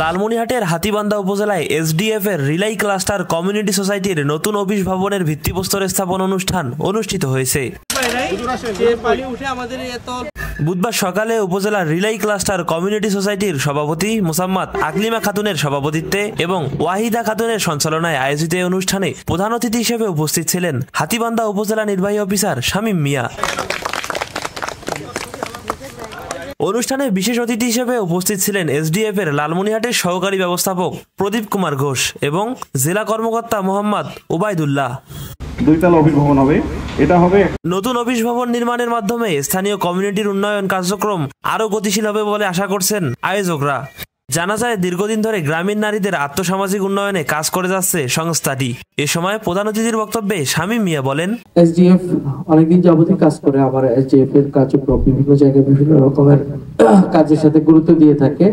লালমনিরহাটের হাতীবান্ধা উপজেলায় এসডিএফ এর রিলাই ক্লাস্টার কমিউনিটি সোসাইটির নতুন অফিস ভবনের ভিত্তিপ্রস্তর স্থাপন অনুষ্ঠান অনুষ্ঠিত হয়েছে। বুধবার সকালে উপজেলার রিলাই ক্লাস্টার কমিউনিটি সোসাইটির সভাপতি মোসাম্মদ আকলিমা খাতুনের সভাপতিত্বে এবং ওয়াহিদা খাতুনের সঞ্চালনায় আয়োজিত এই অনুষ্ঠানে প্রধান অতিথি হিসেবে উপস্থিত ছিলেন হাতীবান্ধা উপজেলা নির্বাহী অফিসার শামীম মিয়া। অনুষ্ঠানে বিশেষ অতিথি হিসেবে উপস্থিত ছিলেন এসডিএফ এর লালমনিরহাটের সহকারী ব্যবস্থাপক প্রদীপ কুমার ঘোষ এবং জেলা কর্মকর্তা মোহাম্মদ ওবায়দুল্লাহ। দুইতলা অফিস ভবন হবে। এটা হবে নতুন অফিস ভবন নির্মাণের মাধ্যমে স্থানীয় কমিউনিটির উন্নয়ন কার্যক্রম আরও গতিশীল হবে বলে আশা করছেন আয়োজকরা। জানা যায় দীর্ঘদিন ধরে গ্রামীণ নারীদের আর্থসামাজিক উন্নয়নে কাজ করে যাচ্ছে সংস্থাটি। এ সময় প্রধান অতিথির বক্তব্যে শামীম মিয়া বলেন, এসডিএফ অনেকদিন যাবতীয় কাজ করে। আমার এসডিএফ এর কার্যক্রম বিভিন্ন জায়গায় বিভিন্ন রকমের কাজের সাথে গুরুত্ব দিয়ে থাকে।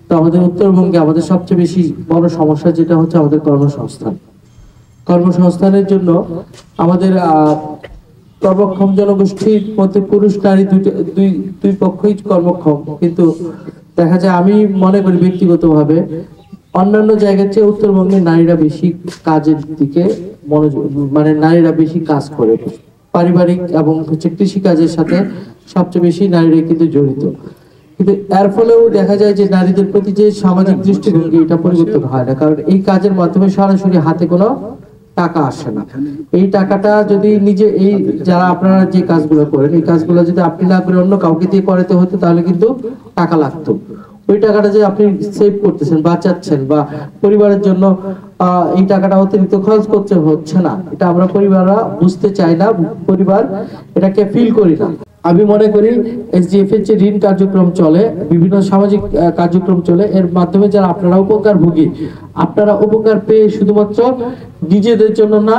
তো আমাদের উত্তরবঙ্গে আমাদের সবচেয়ে বেশি বড় সমস্যা যেটা হচ্ছে আমাদের কর্মসংস্থান। কর্মসংস্থানের জন্য আমাদের কর্মক্ষম জনগোষ্ঠীর মধ্যে পুরুষ নারী দুই পক্ষই কর্মক্ষম, কিন্তু দেখা যায় আমি মনে করি ব্যক্তিগতভাবে অন্যান্য জায়গার চেয়ে উত্তরবঙ্গে নারীরা বেশি কাজের দিকে মনোযোগ, মানে নারীরা বেশি কাজ করে। পারিবারিক এবং কৃষি কাজের সাথে সবচেয়ে বেশি নারীরা কিন্তু জড়িত। কিন্তু এর ফলেও দেখা যায় যে নারীদের প্রতি যে সামাজিক দৃষ্টিভঙ্গি এটা পরিবর্তন হয় না, কারণ এই কাজের মাধ্যমে সরাসরি হাতে কোনো টাকা আসে না। এই টাকাটা যদি নিজে এই যারা আপনারা যে কাজগুলো করেন এই কাজগুলো যদি আপনি না করে অন্য কাউকে দিয়ে করাতে হতো তাহলে কিন্তু টাকা লাগতো। ওই টাকাটা যে আপনি সেভ করতেছেন, বাঁচাচ্ছেন বা পরিবারের জন্য এই টাকাটা অতিরিক্ত খরচ করতে হচ্ছে না, এটা আমরা পরিবাররা বুঝতে চাই না, পরিবার এটাকে ফিল করি না। আমি মনে করি এসডিএফ এর যে ঋণ কার্যক্রম চলে, বিভিন্ন সামাজিক কার্যক্রম চলে, এর মাধ্যমে যারা আপনারা উপকার ভোগী, আপনারা উপকার পেয়ে শুধুমাত্র নিজেদের জন্য না,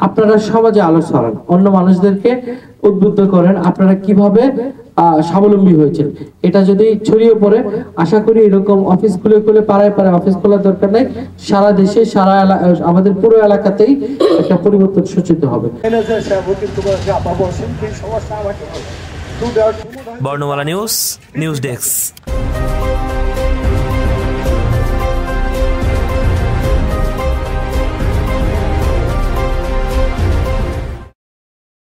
আপনারা সমাজে আলো ছড়ান, অন্য মানুষদেরকে উদ্বুদ্ধ করেন আপনারা কিভাবে স্বাবলম্বী হয়েছেন। এটা যদি ছড়িয়ে পড়ে, আশা করি এরকম অফিস খুলে পাড়ায় পাড়ায় অফিস খোলার দরকার নাই, সারা দেশে সারা আমাদের পুরো এলাকাতেই একটা পরিবর্তন সূচিত হবে। বর্ণমালা নিউজ ডেস্ক।